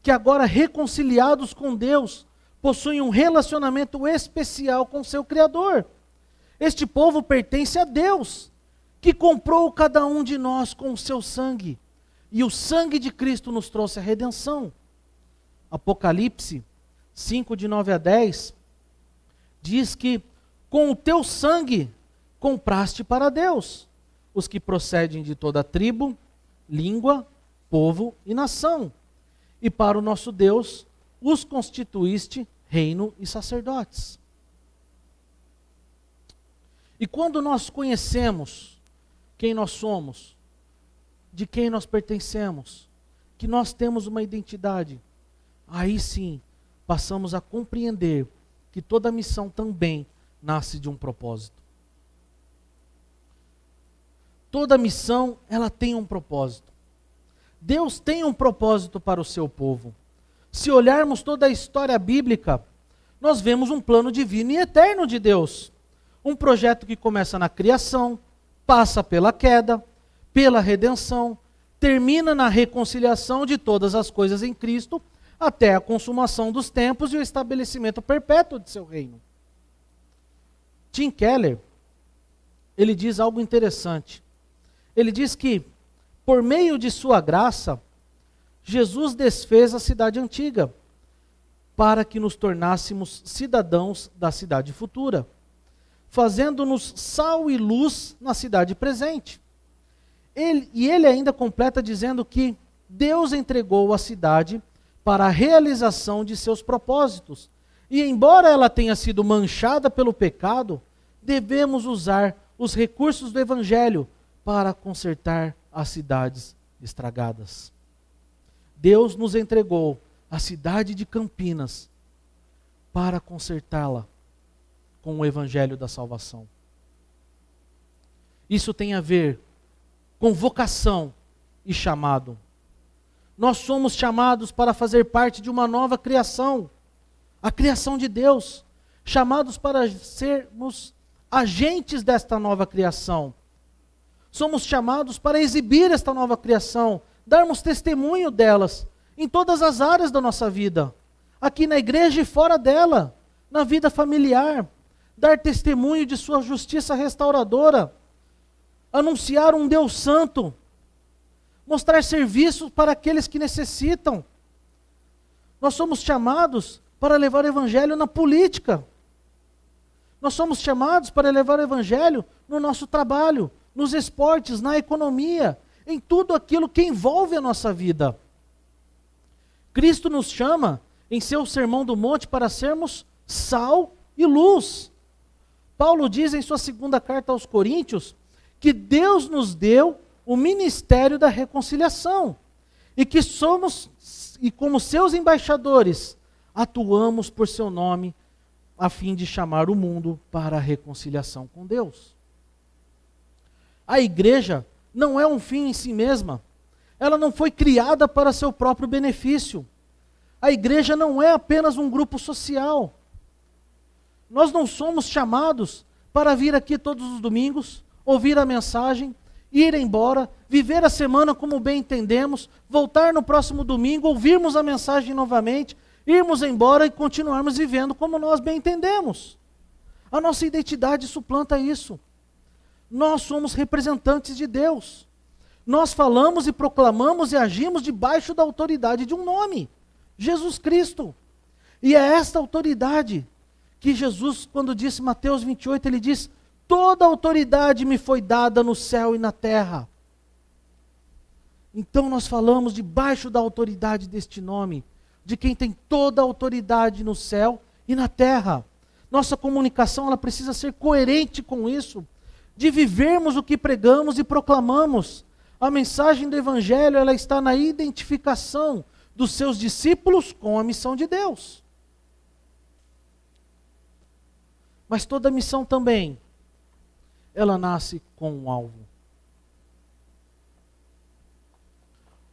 que agora reconciliados com Deus, possuem um relacionamento especial com seu Criador. Este povo pertence a Deus, que comprou cada um de nós com o seu sangue, e o sangue de Cristo nos trouxe a redenção. Apocalipse 5, de 9 a 10, diz que com o teu sangue compraste para Deus os que procedem de toda tribo, língua, povo e nação. E para o nosso Deus os constituíste reino e sacerdotes. E quando nós conhecemos quem nós somos, de quem nós pertencemos, que nós temos uma identidade, aí sim passamos a compreender que toda missão também nasce de um propósito. Toda missão, ela tem um propósito. Deus tem um propósito para o seu povo. Se olharmos toda a história bíblica, nós vemos um plano divino e eterno de Deus. Um projeto que começa na criação, passa pela queda, pela redenção, termina na reconciliação de todas as coisas em Cristo, até a consumação dos tempos e o estabelecimento perpétuo de seu reino. Tim Keller, ele diz algo interessante. Ele diz que, por meio de sua graça, Jesus desfez a cidade antiga, para que nos tornássemos cidadãos da cidade futura, fazendo-nos sal e luz na cidade presente. Ele ainda completa dizendo que Deus entregou a cidade para a realização de seus propósitos. E embora ela tenha sido manchada pelo pecado, devemos usar os recursos do Evangelho para consertar as cidades estragadas. Deus nos entregou a cidade de Campinas para consertá-la com o Evangelho da salvação. Isso tem a ver com vocação e chamado. Nós somos chamados para fazer parte de uma nova criação, a criação de Deus, chamados para sermos agentes desta nova criação. Somos chamados para exibir esta nova criação, darmos testemunho delas em todas as áreas da nossa vida, aqui na igreja e fora dela, na vida familiar, dar testemunho de sua justiça restauradora, anunciar um Deus santo, mostrar serviço para aqueles que necessitam. Nós somos chamados para levar o evangelho na política. Nós somos chamados para levar o evangelho no nosso trabalho, nos esportes, na economia, em tudo aquilo que envolve a nossa vida. Cristo nos chama em seu Sermão do Monte para sermos sal e luz. Paulo diz em sua segunda carta aos Coríntios que Deus nos deu o ministério da reconciliação e que somos, e como seus embaixadores, atuamos por seu nome a fim de chamar o mundo para a reconciliação com Deus. A igreja não é um fim em si mesma. Ela não foi criada para seu próprio benefício. A igreja não é apenas um grupo social. Nós não somos chamados para vir aqui todos os domingos, ouvir a mensagem, ir embora, viver a semana como bem entendemos, voltar no próximo domingo, ouvirmos a mensagem novamente, irmos embora e continuarmos vivendo como nós bem entendemos. A nossa identidade suplanta isso. Nós somos representantes de Deus. Nós falamos e proclamamos e agimos debaixo da autoridade de um nome, Jesus Cristo. E é esta autoridade que Jesus, quando disse em Mateus 28, ele diz: toda autoridade me foi dada no céu e na terra. Então nós falamos debaixo da autoridade deste nome, de quem tem toda a autoridade no céu e na terra. Nossa comunicação ela precisa ser coerente com isso, de vivermos o que pregamos e proclamamos. A mensagem do Evangelho ela está na identificação dos seus discípulos com a missão de Deus. Mas toda missão também, ela nasce com um alvo.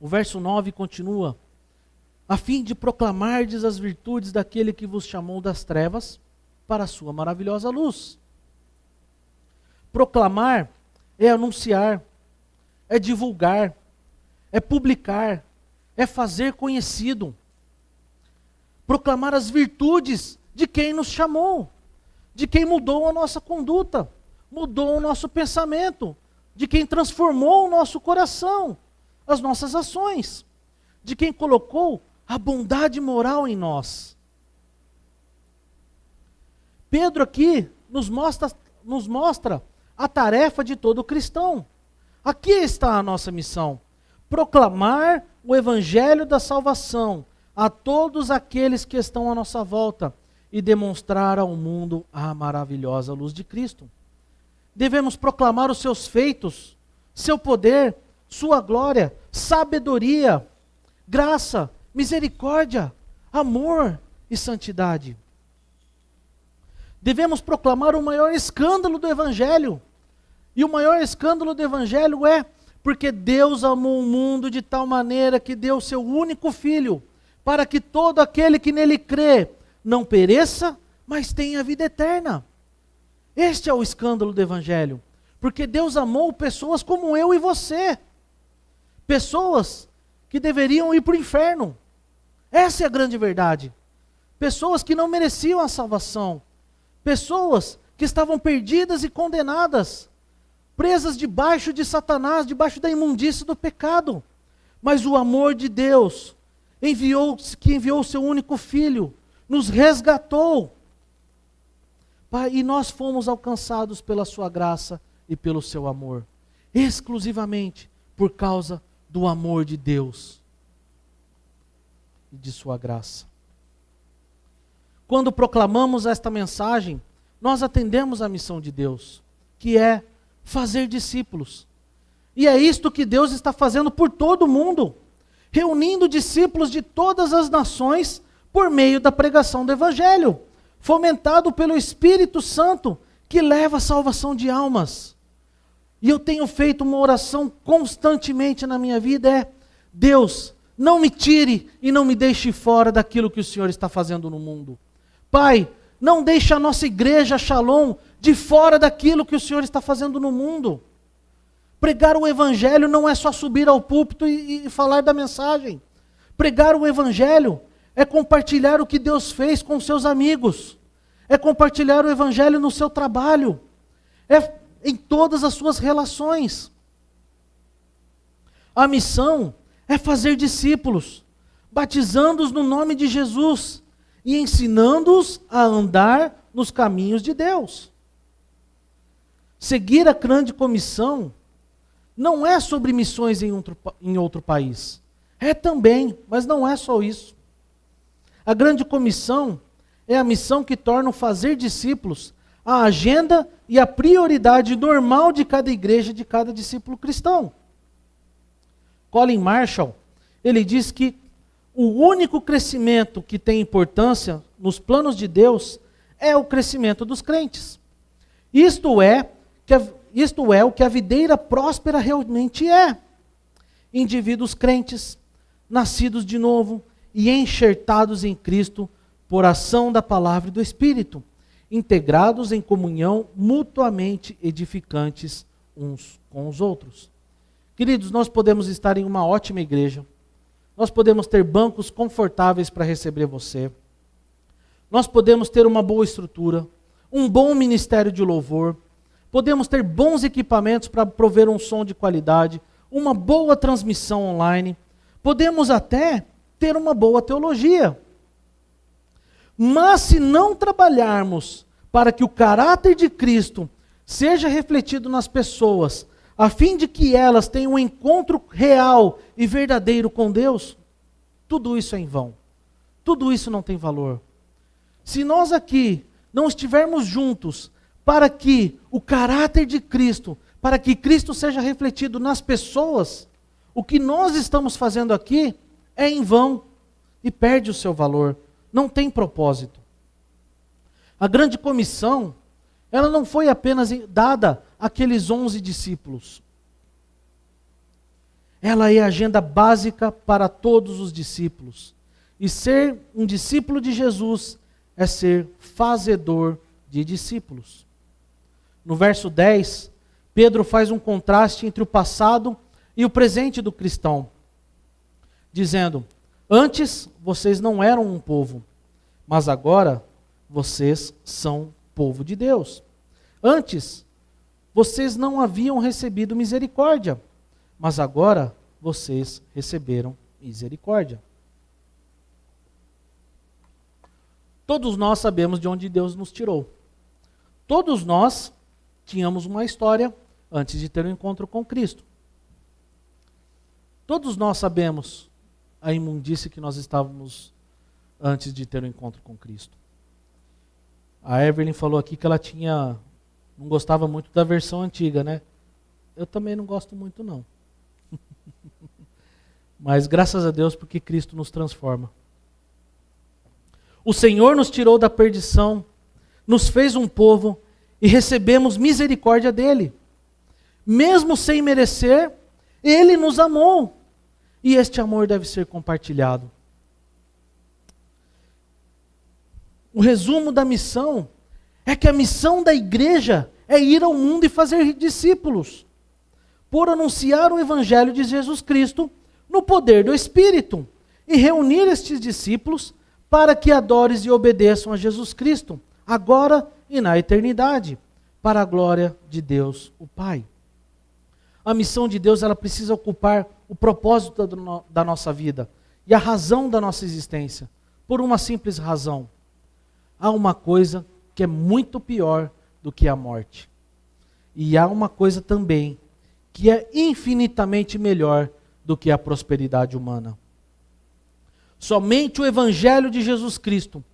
O verso 9 continua: a fim de proclamardes as virtudes daquele que vos chamou das trevas para a sua maravilhosa luz. Proclamar é anunciar, é divulgar, é publicar, é fazer conhecido. Proclamar as virtudes de quem nos chamou, de quem mudou a nossa conduta, mudou o nosso pensamento, de quem transformou o nosso coração, as nossas ações, de quem colocou a bondade moral em nós. Pedro aqui nos mostra a tarefa de todo cristão. Aqui está a nossa missão: proclamar o evangelho da salvação a todos aqueles que estão à nossa volta e demonstrar ao mundo a maravilhosa luz de Cristo. Devemos proclamar os seus feitos, seu poder, sua glória, sabedoria, graça, misericórdia, amor e santidade. Devemos proclamar o maior escândalo do Evangelho. E o maior escândalo do Evangelho é porque Deus amou o mundo de tal maneira que deu seu único Filho, para que todo aquele que nele crê não pereça, mas tenha vida eterna. Este é o escândalo do Evangelho. Porque Deus amou pessoas como eu e você. Pessoas que deveriam ir para o inferno. Essa é a grande verdade. Pessoas que não mereciam a salvação. Pessoas que estavam perdidas e condenadas, presas debaixo de Satanás, debaixo da imundície do pecado. Mas o amor de Deus, que enviou o seu único Filho, nos resgatou. E nós fomos alcançados pela sua graça e pelo seu amor. Exclusivamente por causa do amor de Deus. e de sua graça. Quando proclamamos esta mensagem, nós atendemos à missão de Deus, que é fazer discípulos. E é isto que Deus está fazendo por todo o mundo, reunindo discípulos de todas as nações por meio da pregação do Evangelho, fomentado pelo Espírito Santo, que leva a salvação de almas. E eu tenho feito uma oração constantemente na minha vida, Deus, não me tire e não me deixe fora daquilo que o Senhor está fazendo no mundo. Pai, não deixe a nossa igreja Shalom de fora daquilo que o Senhor está fazendo no mundo. Pregar o Evangelho não é só subir ao púlpito e falar da mensagem. Pregar o Evangelho é compartilhar o que Deus fez com seus amigos. É compartilhar o Evangelho no seu trabalho. É em todas as suas relações. A missão é fazer discípulos, batizando-os no nome de Jesus e ensinando-os a andar nos caminhos de Deus. Seguir a grande comissão não é sobre missões em outro país. É também, mas não é só isso. A grande comissão é a missão que torna o fazer discípulos a agenda e a prioridade normal de cada igreja, de cada discípulo cristão. Colin Marshall, ele diz que o único crescimento que tem importância nos planos de Deus é o crescimento dos crentes. Isto é o que a videira próspera realmente é. Indivíduos crentes, nascidos de novo e enxertados em Cristo por ação da palavra e do Espírito, integrados em comunhão mutuamente edificantes uns com os outros. Queridos, nós podemos estar em uma ótima igreja, nós podemos ter bancos confortáveis para receber você, nós podemos ter uma boa estrutura, um bom ministério de louvor, podemos ter bons equipamentos para prover um som de qualidade, uma boa transmissão online, podemos até ter uma boa teologia. Mas se não trabalharmos para que o caráter de Cristo seja refletido nas pessoas, a fim de que elas tenham um encontro real e verdadeiro com Deus, tudo isso é em vão. Tudo isso não tem valor. Se nós aqui não estivermos juntos para que o caráter de Cristo, para que Cristo seja refletido nas pessoas, o que nós estamos fazendo aqui é em vão e perde o seu valor. Não tem propósito. A grande comissão, ela não foi apenas dada àqueles 11 discípulos. Ela é a agenda básica para todos os discípulos. E ser um discípulo de Jesus é ser fazedor de discípulos. No verso 10, Pedro faz um contraste entre o passado e o presente do cristão, dizendo: antes vocês não eram um povo, mas agora vocês são povo de Deus. Antes vocês não haviam recebido misericórdia, mas agora vocês receberam misericórdia. Todos nós sabemos de onde Deus nos tirou. Todos nós tínhamos uma história antes de ter um encontro com Cristo. Todos nós sabemos a imundície que nós estávamos antes de ter um encontro com Cristo. A Evelyn falou aqui que ela não gostava muito da versão antiga, né? Eu também não gosto muito, não. Mas graças a Deus, porque Cristo nos transforma. O Senhor nos tirou da perdição, nos fez um povo e recebemos misericórdia dele. Mesmo sem merecer, ele nos amou. E este amor deve ser compartilhado. O resumo da missão é que a missão da igreja é ir ao mundo e fazer discípulos, por anunciar o evangelho de Jesus Cristo no poder do Espírito e reunir estes discípulos para que adores e obedeçam a Jesus Cristo, agora e na eternidade, para a glória de Deus, o Pai. A missão de Deus, ela precisa ocupar o propósito da nossa vida e a razão da nossa existência, por uma simples razão. Há uma coisa que é muito pior do que a morte. E há uma coisa também que é infinitamente melhor do que a prosperidade humana. Somente o Evangelho de Jesus Cristo,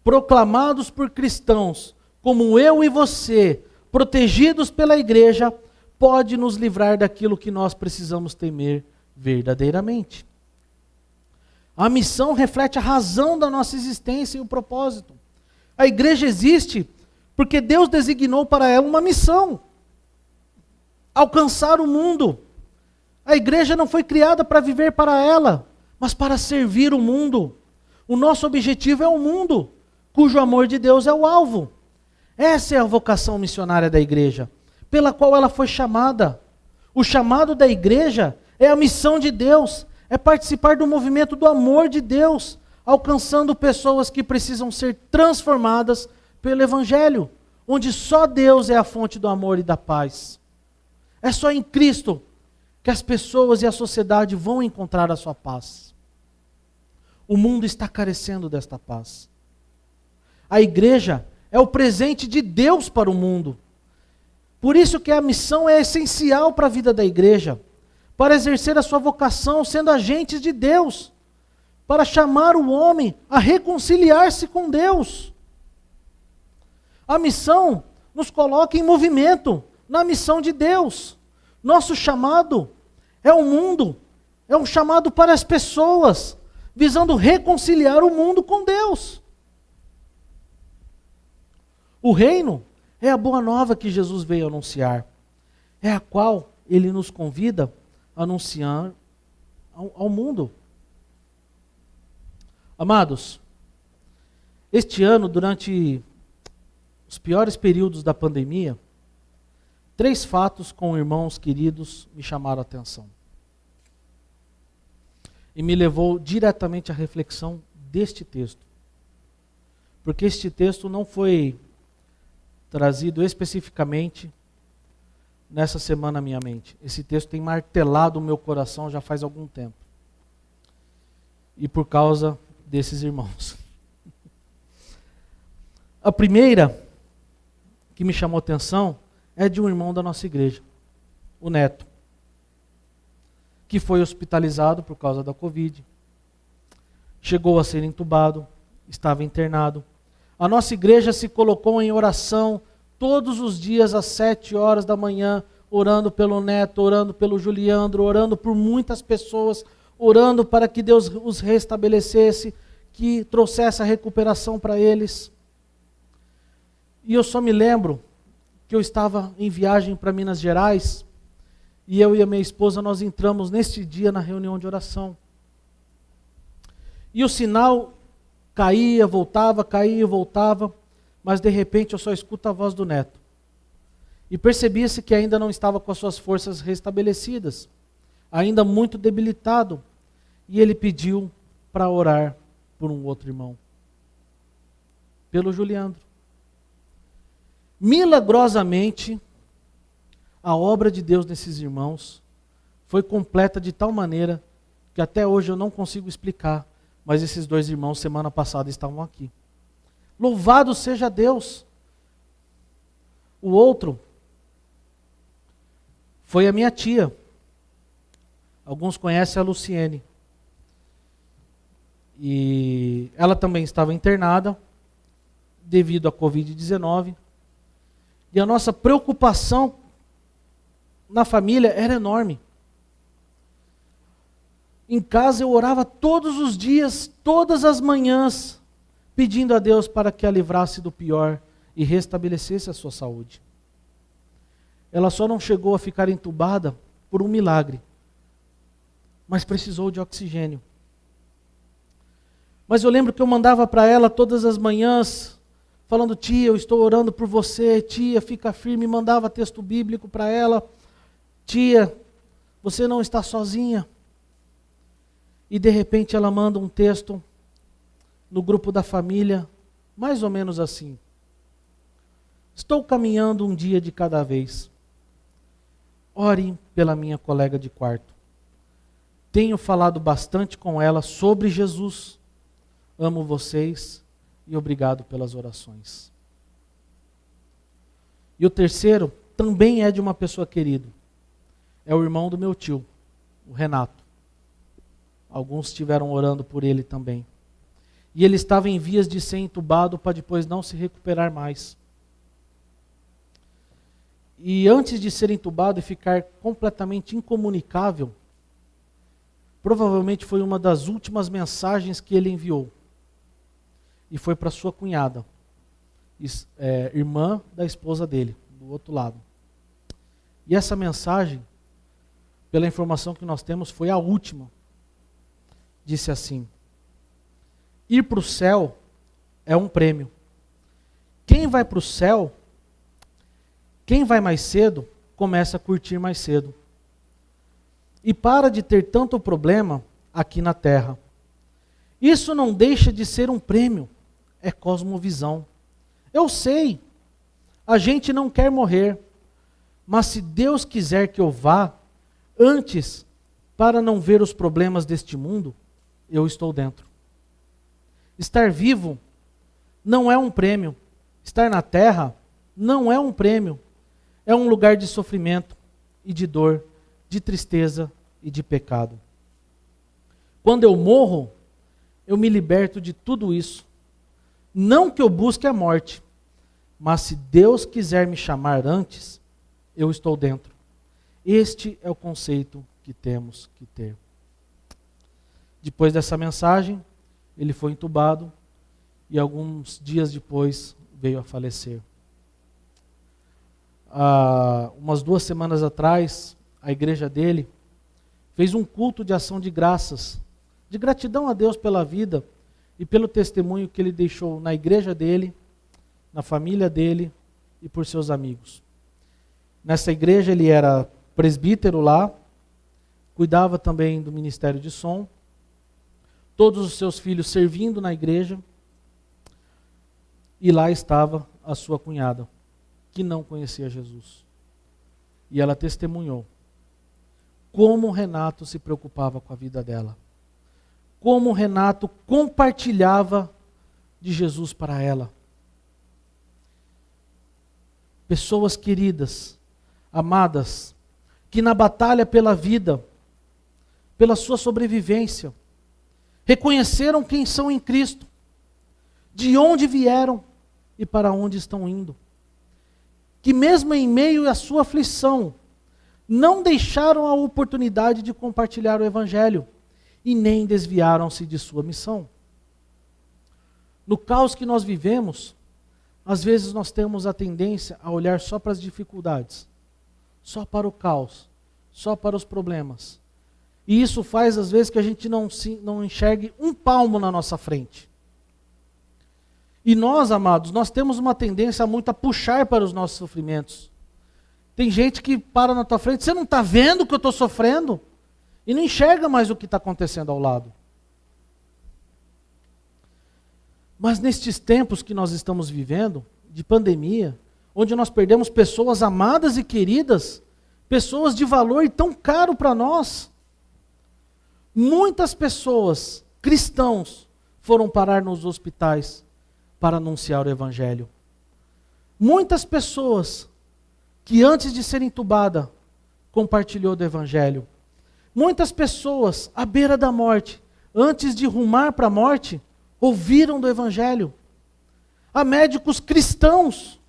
proclamados por cristãos, como eu e você, protegidos pela igreja, pode nos livrar daquilo que nós precisamos temer verdadeiramente. A missão reflete a razão da nossa existência e o propósito. A igreja existe porque Deus designou para ela uma missão: alcançar o mundo. A igreja não foi criada para viver para ela, mas para servir o mundo. O nosso objetivo é o mundo, cujo amor de Deus é o alvo. Essa é a vocação missionária da igreja, pela qual ela foi chamada. O chamado da igreja é a missão de Deus, é participar do movimento do amor de Deus, alcançando pessoas que precisam ser transformadas pelo Evangelho, onde só Deus é a fonte do amor e da paz. É só em Cristo que as pessoas e a sociedade vão encontrar a sua paz. O mundo está carecendo desta paz. A igreja é o presente de Deus para o mundo. Por isso que a missão é essencial para a vida da igreja, para exercer a sua vocação sendo agentes de Deus, para chamar o homem a reconciliar-se com Deus. A missão nos coloca em movimento na missão de Deus. Nosso chamado é o mundo, é um chamado para as pessoas, visando reconciliar o mundo com Deus. O reino é a boa nova que Jesus veio anunciar, é a qual ele nos convida a anunciar ao mundo. Amados, este ano, durante os piores períodos da pandemia, 3 fatos com irmãos queridos me chamaram a atenção. E me levou diretamente à reflexão deste texto. Porque este texto não foi trazido especificamente nessa semana à minha mente. Esse texto tem martelado o meu coração já faz algum tempo. E por causa desses irmãos. A primeira que me chamou a atenção é de um irmão da nossa igreja, o Neto, que foi hospitalizado por causa da Covid. Chegou a ser entubado, estava internado. A nossa igreja se colocou em oração todos os dias às 7 horas da manhã, orando pelo Neto, orando pelo Juliandro, orando por muitas pessoas, orando para que Deus os restabelecesse, que trouxesse a recuperação para eles. E eu só me lembro que eu estava em viagem para Minas Gerais, e eu e a minha esposa, nós entramos neste dia na reunião de oração. E o sinal caía, voltava, mas de repente eu só escuto a voz do Neto. E percebia-se que ainda não estava com as suas forças restabelecidas, ainda muito debilitado. E ele pediu para orar por um outro irmão, pelo Juliandro. Milagrosamente, a obra de Deus nesses irmãos foi completa de tal maneira que até hoje eu não consigo explicar, mas esses 2 irmãos semana passada estavam aqui. Louvado seja Deus! O outro foi a minha tia. Alguns conhecem a Luciene. E ela também estava internada devido à Covid-19. E a nossa preocupação na família era enorme. Em casa eu orava todos os dias, todas as manhãs, pedindo a Deus para que a livrasse do pior e restabelecesse a sua saúde. Ela só não chegou a ficar entubada por um milagre, mas precisou de oxigênio. Mas eu lembro que eu mandava para ela todas as manhãs, falando: tia, eu estou orando por você, tia, fica firme, mandava texto bíblico para ela: tia, você não está sozinha. E de repente ela manda um texto no grupo da família, mais ou menos assim: estou caminhando um dia de cada vez. Orem pela minha colega de quarto. Tenho falado bastante com ela sobre Jesus. Amo vocês e obrigado pelas orações. E o terceiro também é de uma pessoa querida. É o irmão do meu tio, o Renato. Alguns estiveram orando por ele também. E ele estava em vias de ser entubado para depois não se recuperar mais. E antes de ser entubado e ficar completamente incomunicável, provavelmente foi uma das últimas mensagens que ele enviou. E foi para sua cunhada, irmã da esposa dele, do outro lado. E essa mensagem, pela informação que nós temos, foi a última. Disse assim: ir para o céu é um prêmio. Quem vai para o céu, quem vai mais cedo, começa a curtir mais cedo. E para de ter tanto problema aqui na terra. Isso não deixa de ser um prêmio, é cosmovisão. Eu sei, a gente não quer morrer, mas se Deus quiser que eu vá, antes, para não ver os problemas deste mundo, eu estou dentro. Estar vivo não é um prêmio. Estar na terra não é um prêmio. É um lugar de sofrimento e de dor, de tristeza e de pecado. Quando eu morro, eu me liberto de tudo isso. Não que eu busque a morte, mas se Deus quiser me chamar antes, eu estou dentro. Este é o conceito que temos que ter. Depois dessa mensagem, ele foi entubado e alguns dias depois veio a falecer. Umas 2 semanas atrás, a igreja dele fez um culto de ação de graças, de gratidão a Deus pela vida e pelo testemunho que ele deixou na igreja dele, na família dele e por seus amigos. Nessa igreja ele era presbítero lá, cuidava também do ministério de som, todos os seus filhos servindo na igreja, e lá estava a sua cunhada, que não conhecia Jesus. E ela testemunhou como Renato se preocupava com a vida dela, como Renato compartilhava de Jesus para ela. Pessoas queridas, amadas, que na batalha pela vida, pela sua sobrevivência, reconheceram quem são em Cristo, de onde vieram e para onde estão indo. Que mesmo em meio à sua aflição, não deixaram a oportunidade de compartilhar o Evangelho e nem desviaram-se de sua missão. No caos que nós vivemos, às vezes nós temos a tendência a olhar só para as dificuldades, só para o caos, só para os problemas. E isso faz, às vezes, que a gente não enxergue um palmo na nossa frente. E nós, amados, nós temos uma tendência muito a puxar para os nossos sofrimentos. Tem gente que para na tua frente, você não está vendo que eu estou sofrendo? E não enxerga mais o que está acontecendo ao lado. Mas nestes tempos que nós estamos vivendo, de pandemia, onde nós perdemos pessoas amadas e queridas, pessoas de valor e tão caro para nós, muitas pessoas, cristãos, foram parar nos hospitais para anunciar o Evangelho. Muitas pessoas que antes de ser entubada, compartilhou do Evangelho. Muitas pessoas à beira da morte, antes de rumar para a morte, ouviram do Evangelho. Há médicos cristãos,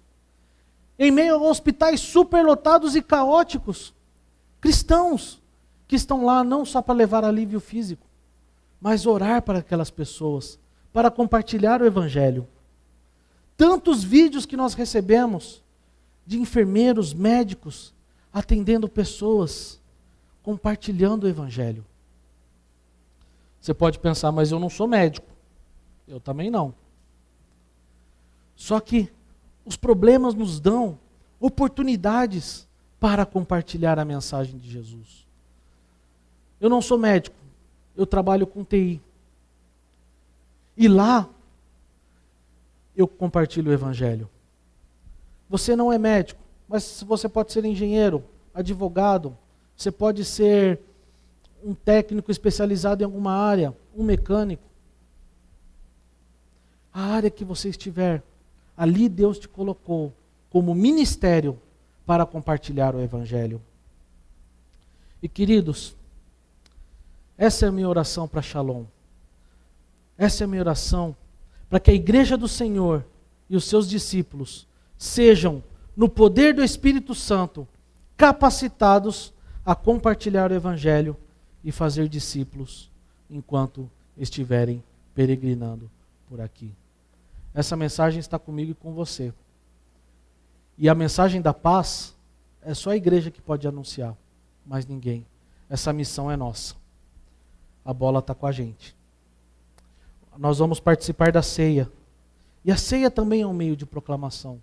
em meio a hospitais superlotados e caóticos, cristãos, que estão lá não só para levar alívio físico, mas orar para aquelas pessoas, para compartilhar o Evangelho. Tantos vídeos que nós recebemos de enfermeiros, médicos, atendendo pessoas, compartilhando o Evangelho. Você pode pensar, mas eu não sou médico. Eu também não. Só que os problemas nos dão oportunidades para compartilhar a mensagem de Jesus. Eu não sou médico, eu trabalho com TI. E lá, eu compartilho o Evangelho. Você não é médico, mas você pode ser engenheiro, advogado, você pode ser um técnico especializado em alguma área, um mecânico. A área que você estiver, ali Deus te colocou como ministério para compartilhar o Evangelho. E queridos, Essa é a minha oração para Shalom. Essa é a minha oração para que a igreja do Senhor e os seus discípulos sejam, no poder do Espírito Santo, capacitados a compartilhar o Evangelho e fazer discípulos enquanto estiverem peregrinando por aqui. Essa mensagem está comigo e com você. E a mensagem da paz é só a igreja que pode anunciar, mais ninguém. Essa missão é nossa. A bola está com a gente. Nós vamos participar da ceia. E a ceia também é um meio de proclamação.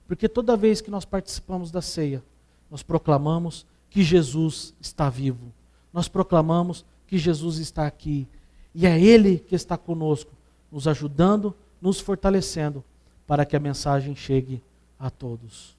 Porque toda vez que nós participamos da ceia, nós proclamamos que Jesus está vivo. Nós proclamamos que Jesus está aqui. E é Ele que está conosco, nos ajudando, nos fortalecendo, para que a mensagem chegue a todos.